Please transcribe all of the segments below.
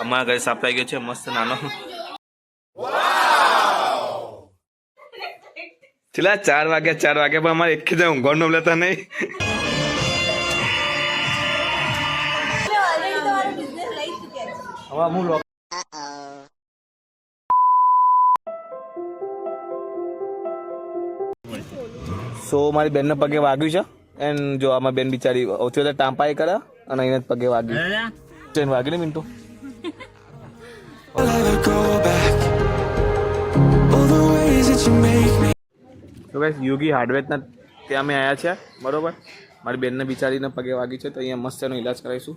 અમારા ઘરે સાપ લાગી ગયો છે મસ્ત નાનો. ચલા 4 વાગ્યા પણ અમારે એક જ ઊંઘવાનું લેતા નહીં. સો મારી બેનને પગે વાગ્યું છે એન્ડ જો આમાં બેન બિચારી સૌથી વધારે ટાંપાઈ કરે અને એને પગે વાગ્યું. ટ્રેન વાગી ને મિન્ટુ. તો ગાઈસ યોગી હાર્ડવેરના ત્યાં અમે આવ્યા છે બરોબર. મારી બેનને બિચારીને પગે વાગી છે તો અહીંયા મસ્ત એનો ઈલાજ કરાવીશું.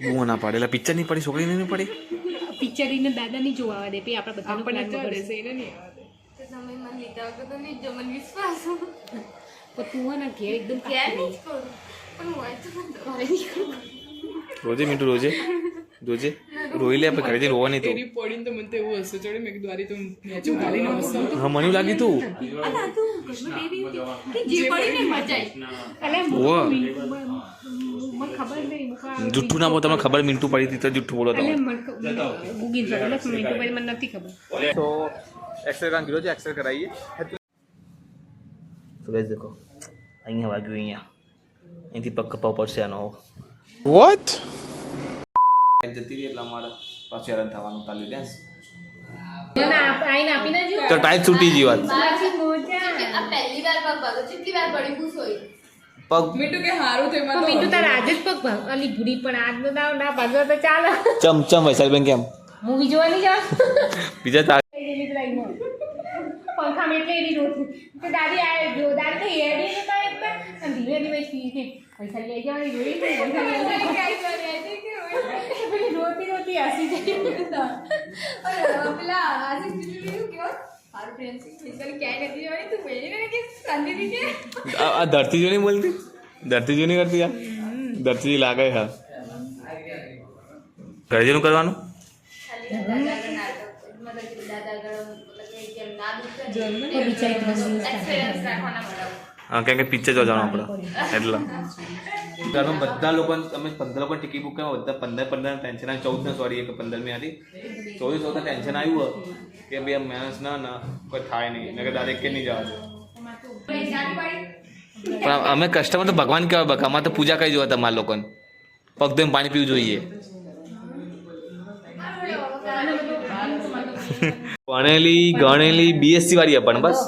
બૂમો ના પાડે એટલે પિક્ચર નહીં પડી છોકરી નહીં પડી. પિક્ચર ને દાદા નહીં જોવા દે આપણે બધાને પ્લાન કરે છે એને નહીં તું હે ને ઘેર એકદમ રોજે મિન્ટુ રોજે રોઈ લે આપણે ઘરેથી રોવા નહીં. તેરી પડીને તો મને તો એવું હશે ચડે મેં કીધું આરી તો નેચું ગાલીને હશે. હા મને લાગી તું જુઠ્ઠું ના બોલો. તમને ખબર મિન્ટુ પડી હતી તો જુઠ્ઠું બોલો તમે. મને નથી ખબર. તો એક્સરે કામ કર્યો છે એક્સરે કરાવીએ. તો ગાઈસ દેખો અહીંયા વાગ્યું અહીંયા અહીંથી પગ કપાવ પડશે આનો. વોટ જતી રહી એટલે અમારે પાછું હેરાન થવાનું તાલી ડેન્સ તો ટાઈટ છૂટી ગઈ વાત. પગ મીઠું કે હારું થયું મને મીઠું તારા આજે જ પગ ભાગ અલી ભૂડી પણ આજનો દાવ ના ભાગો તો ચાલે. ચમ વૈશાલબેન કેમ મૂવી જોવા નહીં જવા બીજા તાર પંખા એટલે એની રોતી તો દાદી આ જો દાદી તો હેડી ને તો એક અને ધીમે ધીમે પૈસા લઈ જવાની જોઈ પેલી રોતી હસી આ ધરતી જો નહીં બોલતી ધરતી જો નહીં કરતી. ધરતી લાગે હા ઘરેનું કરવાનું. હા કેમ કે પિક્ચર જો જવાનું આપણે એટલે ઘરમાં બધા લોકો તમે 15 લોકો ટિકિટ બુક કરવા બધા 15 ટેન્શન આવી 14 સોરી 15મી હતી 14 ટેન્શન આવ્યું કે ભાઈ મહેનત ના કોઈ થાય નહીં નકર દાદા કે નહીં જવાનું. પણ અમે કસ્ટમર તો ભગવાન કહેવાય બકા અમારે તો પૂજા કરી જોવા તમારા લોકોને પગ ધોઈને પાણી પીવું જોઈએ. ભણેલી ગણેલી બીએસસી વાળી પણ બસ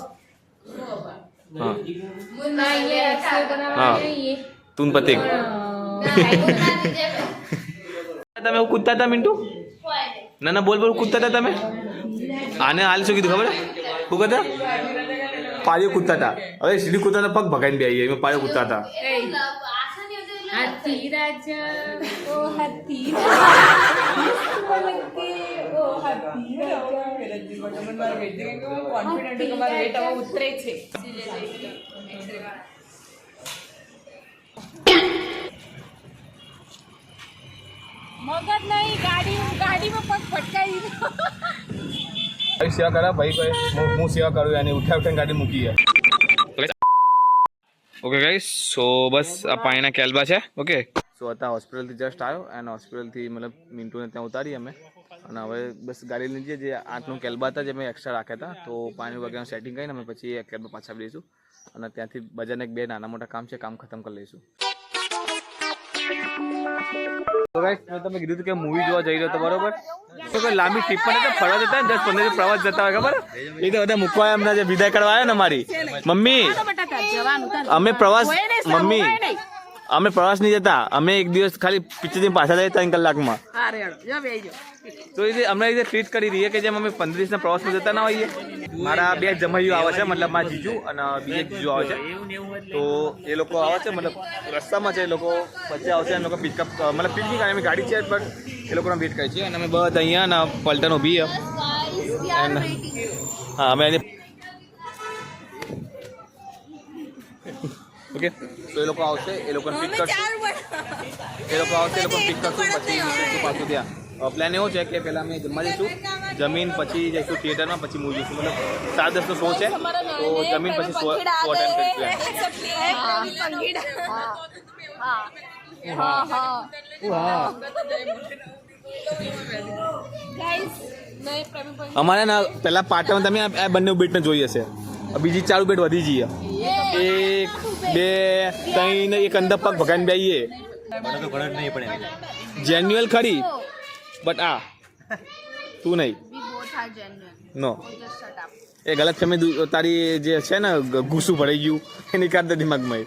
હા તું પતિક તમે એવું કૂદતા હતા મિન્ટુ ના બોલ કૂદતા હતા તમે આને હાલ શું કીધું ખબર શું કહેતા પાળીઓ કૂદતા હતા. હવે સીડી કૂદતા હતા પગ ભગાઈને બે આવી એમાં પાળીઓ કૂદતા હતા. હાથી રાજા ઓ હાથી કોન્ફિડન્ટ કે મારા વેટ હવે ઉતરે છે. મગજ નહીં ગાડીમાં પગ ફટકાઈ ભાઈ સેવા કરા ભાઈ હું સેવા કરું એને ઉઠાઈને ગાડી મૂકી. ઓકે ગાઈસ સો બસ આ પાણીના કેલ્બા છે. ઓકે સો અત્યારે હોસ્પિટલથી જસ્ટ આવ્યો અને હોસ્પિટલથી મતલબ મિન્ટુને ત્યાં ઉતારી અમે અને હવે બસ ગાડી લીધી જે 8નું કેલ્બા હતા જે મેં એક્સ્ટ્રા રાખ્યા હતા તો પાણી વગેરે સેટિંગ કરીને અમે પછી એ કેલ્બા પાછા આપી દઈશું અને ત્યાંથી બજારને 2 નાના મોટા કામ છે કામ ખતમ કરી લઈશું. તો ગાઈસ મેં તમે કીધું કે મૂવી જોવા જઈ રહ્યો તો બરોબર તો કોઈ લાંબી ટ્રીપ પર ફરવા જતા ને 10-15 પ્રવાસ જતા હોય ખબર એ તો બધા મૂકવા એમના જે વિદાય કરવા આવ્યા ને મારી મમ્મી અમે પ્રવાસ મમ્મી અમે પ્રવાસ નહીં જતા અમે એક દિવસ ખાલી પિક્ચર પાછા જાય 3 કલાકમાં તો એ અમે રીતે ટ્રીટ કરી રહીએ કે જેમ અમે 15 દિવસના પ્રવાસમાં જતા ના હોઈએ. મારા 2 જમાઈઓ આવે છે મતલબ મારા જીજુ અને બીજા જીજુ આવે છે તો એ લોકો આવે છે મતલબ રસ્તામાં છે એ લોકો વચ્ચે આવશે એ લોકો પિકઅપ મતલબ પિક નહીં અમે ગાડી છે બટ એ લોકોને વેટ કરીએ છીએ અને અમે બધા અહીંયા ને પલટન ઊભી હા અમે ઓકે તો એ લોકો આવશે, એ લોકોને પિક કરશું, એ લોકો આવશે, એ લોકોને પિક કરશું, પછી જઈશું પાછું ત્યાં. પ્લાન એવો છે કે પહેલાં અમે જમવા જઈશું, જમીન પછી જઈશું થિયેટરમાં, પછી મૂવી જોઈશું. મતલબ 7:10નો શો છે, તો જમીન પછી શો અટેન્ડ કરીશું. અમારે ના પહેલાં પાર્ટમાં તમે આ બંને બેટને જોઈ હશે, બીજી 4 બેટ વધી જઈએ, 1 2 3 એક અંદર પગ ભગાઈને બેહીએ. જેન્યુઅલ ખરી, બટ આ તું નહીં, નો એ ગલત ફેમી તારી જે છે ને ગુસ્સું ભરાઈ ગયું એની કાઢ દિમાગમાં.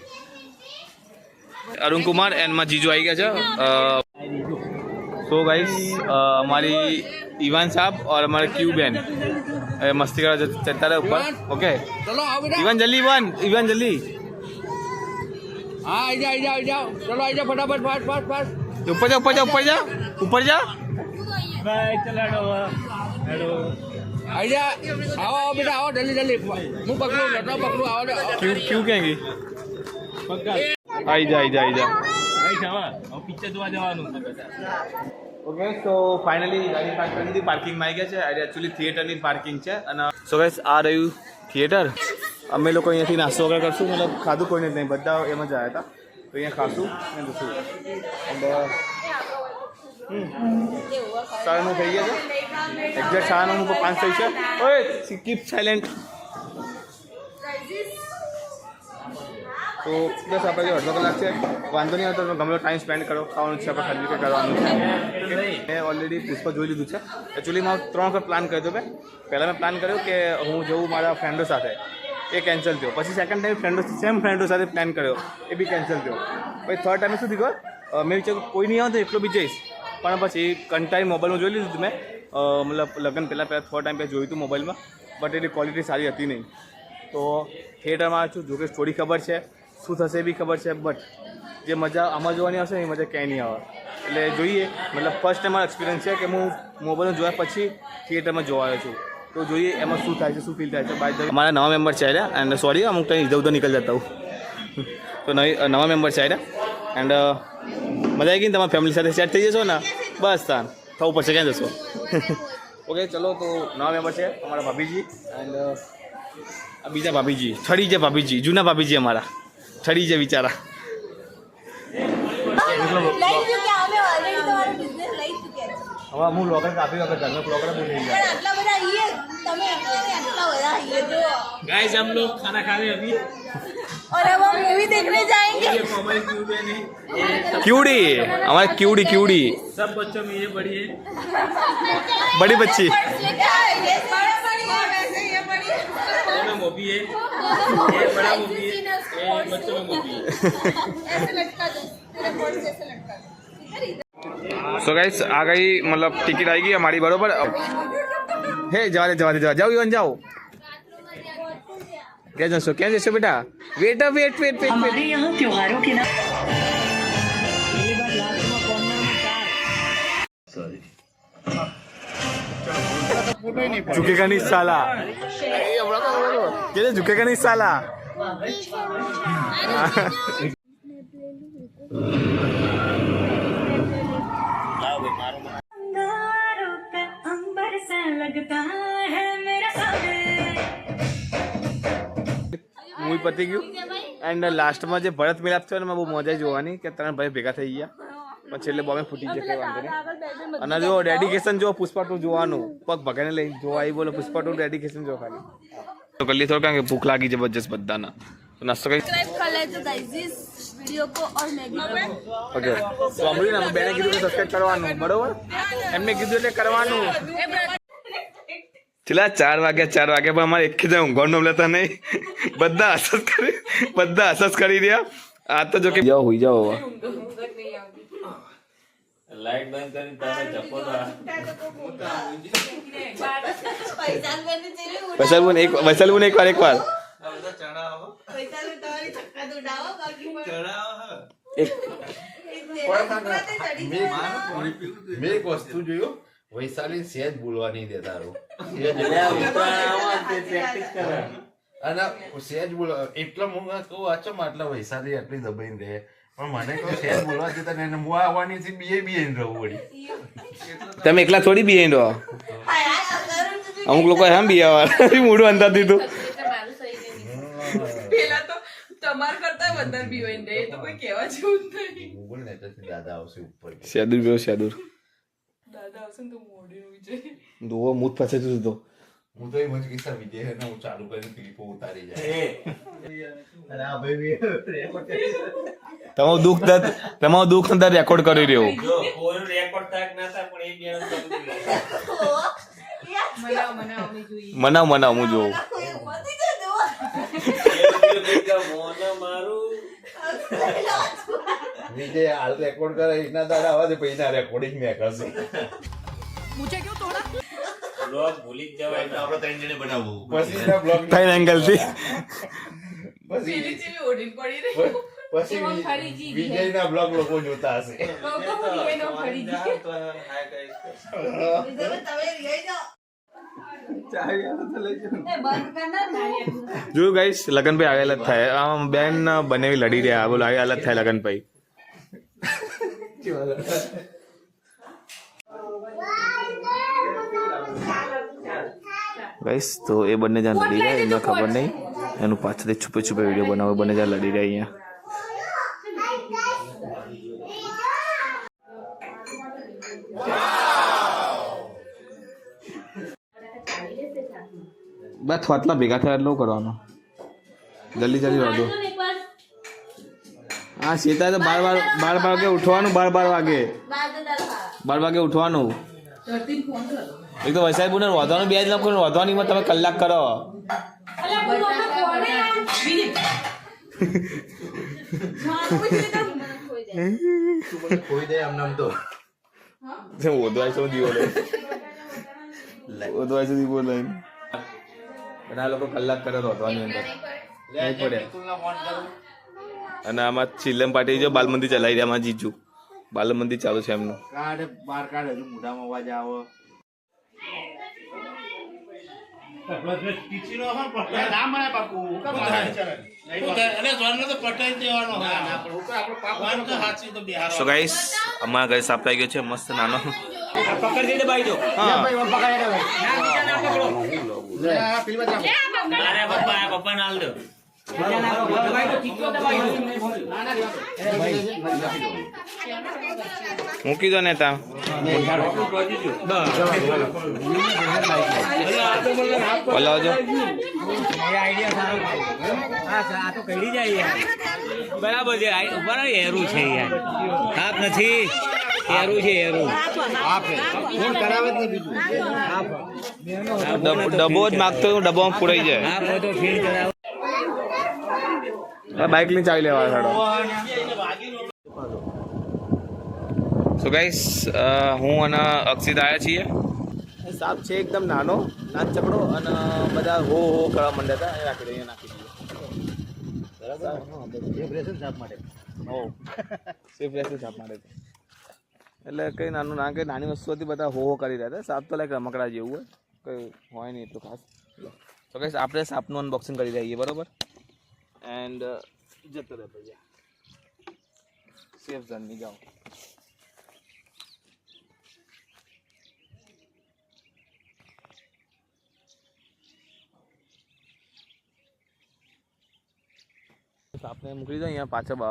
અરુણ કુમાર એન્ડમાં જીજુ આવી ગયા છે. સો ગાઈસ हमारी ईवान साहब और हमारे क्यू बहन मस्ती करा चलता रहे ऊपर. ओके ईवान जल्दी, ईवान जल्दी, हाँ आ जाओ चलो आ जाओ फटाफट फास्ट फास्ट फास्ट ऊपर जा ऊपर जा ऊपर जा ऊपर जा. आइजा आओ बेटा आओ जल्दी जल्दी मुँह पकड़ो लटो पकड़ो आओ क्यों क्यों कहेंगी आई जा आई जा आई जा. ઓકે તો ફાઇનલી ગાડી પાર્ક કરી દીધી, પાર્કિંગમાં આવી ગયા છે. આ એકચ્યુઅલી થિયેટરની પાર્કિંગ છે. અને સો ગાઈસ આ રહ્યું થિયેટર. અમે લોકો અહીંયાથી નાસ્તો વગર કરશું, મતલબ ખાધું કોઈને જ નહીં, બધા એમ જ આવ્યા હતા, તો અહીંયા ખાશું અને જશું. સાડાનું થઈ ગયા છે, એક્ઝેક્ટ 9:05 થઈ છે. ઓય કીપ સાયલેન્ટ. તો બસ આપણે જો 1.5 કલાક છે, વાંધો નહીં આવતો, ગમે ટાઈમ સ્પેન્ડ કરો. ખાવાનું છે આપણે ખાલી કરવાનું છે. મેં ઓલરેડી પુષ્પા જોઈ લીધું છે. એકચ્યુઅલી મારો 3 વખત પ્લાન કર્યો હતો. પહેલાં મેં પ્લાન કર્યો કે હું જવું મારા ફ્રેન્ડો સાથે, એ કેન્સલ થયો. પછી સેકન્ડ ટાઈમ સેમ ફ્રેન્ડો સાથે પ્લાન કર્યો, એ બી કેન્સલ થયો. પછી થર્ડ ટાઈમે શું થયું, મેં વિચાર્યું કોઈ નહીં આવે તો એકલો બી જઈશ, પણ પછી કંટાળી મોબાઈલમાં જોઈ લીધું મેં. મતલબ લગ્ન પહેલાં થર્ડ ટાઈમ પહેલાં જોયું હતું મોબાઈલમાં, બટ એની ક્વોલિટી સારી હતી નહીં. તો થિયેટરમાં આવ્યો છું, જોકે સ્ટોરી ખબર છે, શું થશે એ બી ખબર છે, બટ જે મજા આમાં જોવાની આવશે એ મજા ક્યાંય નહીં આવે. એટલે જોઈએ, મતલબ ફર્સ્ટ ટાઈમ મારો એક્સપિરિયન્સ છે કે હું મોબાઈલમાં જોયા પછી થિયેટરમાં જોવા આવ્યો છું. તો જોઈએ એમાં શું થાય છે, શું ફીલ થાય છે. બાય અમારા નવા મેમ્બર છે આવ્યા, એન્ડ સોરી અમુક ટાઈમ ઇધર ઉધર નીકળી જતા હું. તો નવા મેમ્બર છે આવ્યા, એન્ડ મજા આવી ગઈ ને. તમારી ફેમિલી સાથે સેટ થઈ જશો ને, બસ તાન થવું પડશે, ક્યાં જશો. ઓકે ચલો, તો નવા મેમ્બર છે અમારા ભાભીજી, એન્ડ આ બીજા ભાભીજી, છડી છે ભાભીજી, જૂના ભાભીજી અમારા છડી છે બિચારા. હવે હું બ્લોગર કાપી વખત ઘરનો બ્લોગર બહુ થઈ ગયા. गाइस हम लोग खाना खा रहे हैं अभी और अब हम मूवी देखने जाएंगे. ये हमारी क्यूब है नहीं क्यूडी, हमारे क्यूडी क्यूडी सब बच्चों में ये बड़ी है बड़ी बच्ची. ये में मोबी है, ये बड़ा मोबी है, ये बच्चों में मोबी है. सो गाइस आ गई, मतलब टिकट आएगी हमारी बरोबर. हे जवा दे जाओ इवन जाओ. क्या जैसो बेटा, वेट वेट वेट वेट हमारे यहाँ त्योहारों के ना झुकेगा नहीं साला, क्या झुकेगा नहीं साला. अंबर से लगता है मेरा सागर. મૂવી પતી ગયું, એન્ડ લાસ્ટમાં જે ભરત મિલાપ થયો ને એમાં બહુ મજા જોવાની કે 3 ભાઈ ભેગા થઈ ગયા, પછી એટલે બોમે ફૂટી જાય, કંઈ વાંધો નહીં. અને જો ડેડિકેશન જો પુષ્પા 2 જોવાનું, પગ ભગાને લઈ જોવા આવી, બોલો પુષ્પા 2 ડેડિકેશન જો ખાલી તો કરી લીધો, કારણ કે ભૂખ લાગી જબરજસ્ત બધાને. તો નાસ્તો કરી ઓકે. તો સાંભળ્યું ને, બેને કીધું કે સબસ્ક્રાઈબ કરવાનું, બરોબર? એમને કીધું એટલે કરવાનું. છેલ્લા 4 વાગ્યા પણ અમારે એક જ ઊંઘવાનો લેતા નહીં, બધા અસસ કરી રહ્યા. આ તો જો કે જાઓ હોઈ જાઓ હવે. लाइट बंद करनी ताने चपोदा વૈશાલબુન એક વાર મેં એક વસ્તુ જોયું, વૈશાલી સહેજ બોલવા નહીં દેતા. અને સહેજ બોલો એટલો હું કહું વાંચો આટલા વૈશાલી આટલી દબાઈને રહે પણ મને કહું સહેજ બોલવા જતા ને હું આવવાની થી બીએ રહું વળી તમે એકલા થોડી બિહાઈન્ડ હો અમુક લોકો એમ બિહાવા મૂડું અંતર દીધું પેલા તો તમાર કરતા વધારે બીવાઈને રહે, એ તો કોઈ કહેવા જેવું જ નહીં. હું બોલ ને ત્યાંથી દાદા આવશે ઉપર શેદુર બેવો શેદુર દાદા આવશે ને તો મોઢું વિજય દુઓ મૂત પાસે તું તો હું તો એમ જ કિસ્સા વિજય ને હું ચાલુ કરીને ક્લિપો ઉતારી જાય તમારું દુઃખ અંદર રેકોર્ડ કરી રહ્યો જો કોઈ રેકોર્ડ થાય કે ના થાય પણ એ બે સમજી લે. મનાવ અમે જોઈએ. મનાવ હું જોઉં મોને મારું વિજય હાલ રેકોર્ડ કરે એના દાડા આવા દે પછી ના રેકોર્ડિંગ મેં કરશે બ્લોગ ભૂલી જ જવાય તો આપણે ત્રણ જણે બનાવવું પછી એના બ્લોગ ત્રણ એંગલ થી પછી પેલી જેવી ઓઢીને પડી રહી. પછી વિજયના બ્લોગ લોકો જોતા હશે જોયું ગાઈસ લગનભાઈ આગળ જ થાય આમ બેન બનેવી લડી રહ્યા બોલો આગળ અલગ થાય લગનભાઈ ગાઈસ તો એ બંને જ્યાં લડી રહ્યા એમને ખબર નહીં એનું પાછળથી છુપે વિડીયો બનાવે બંને જ્યાં લડી રહ્યા અહીંયા બસ થોતલા ભેગા થયા એટલું કરવાનું જલ્દી વાંધો હા સીતા તો બાર વાગે ઉઠવાનું 12 વાગે ઉઠવાનું એક તો વૈસાઈ બોને વધવાનું 2 જ લખો વધવાની તમે કલાક કરો ખોઈ દે આમ તો ઓદવાય શું દીવો ઓદવાય શું દીવો લઈને બધા લોકો કલાક કરે વધવાની અંદર નહીં પડે અને આમાં ચિલ્લમ પાટી જો બાલ મંદિર ચલાવી રહ્યા આમાં જીજુ બાલ મંદિર ચાલુ છે એમનું બાર કાઢ હજુ મોઢામાં અવાજ આવો સો ગાઈસ અમારા ઘરે સાપ થઈ ગયો છે મસ્ત નાનો પકડી દે ભાઈ જો હા અરે પપ્પા નાલ દો મૂકી દો ને તા બોલાવજો બરાબર છે ઉપર હેરું છે યાર હાથ નથી હેરું છે હેરું ડબ્બો જ માગતો ડબ્બામાં પુરાઈ જાય બાઇક ની ચાવી લેવા સાડો સો ગાઈસ હું અને અક્ષિત આવ્યા છીએ સાપ છે એકદમ નાનો ચકડો અને બધા હો કરવા માંડ્યા હતા એ રાખી દઈએ નાખી દઈએ સાપ માટે એટલે કઈ નાનું ના કઈ નાની વસ્તુઓથી બધા હો કરી રહ્યા હતા સાપ તો લાઈક રમકડા જેવું હોય કઈ હોય નહીં એટલું ખાસ તો ગાઈસ આપણે સાપનું અનબોક્સિંગ કરી દઈએ બરોબર એન્ડ જતો રહે ભાઈ સેફ ઝોન ની જાઓ સાપને મૂકી દો અહીંયા પાછળ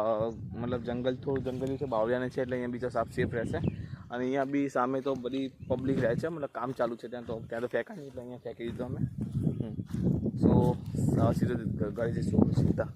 મતલબ જંગલ થોડું જંગલી છે બાવળિયાને છે એટલે અહીંયા બીજો સાપ સેફ રહેશે અને અહીંયા બી સામે તો બધી પબ્લિક રહે છે મતલબ કામ ચાલુ છે ત્યાં તો ફેંકાય નહીં એટલે અહીંયા ફેંકી દીધો અમે સો સીધું ઘરે જઈશું સીધા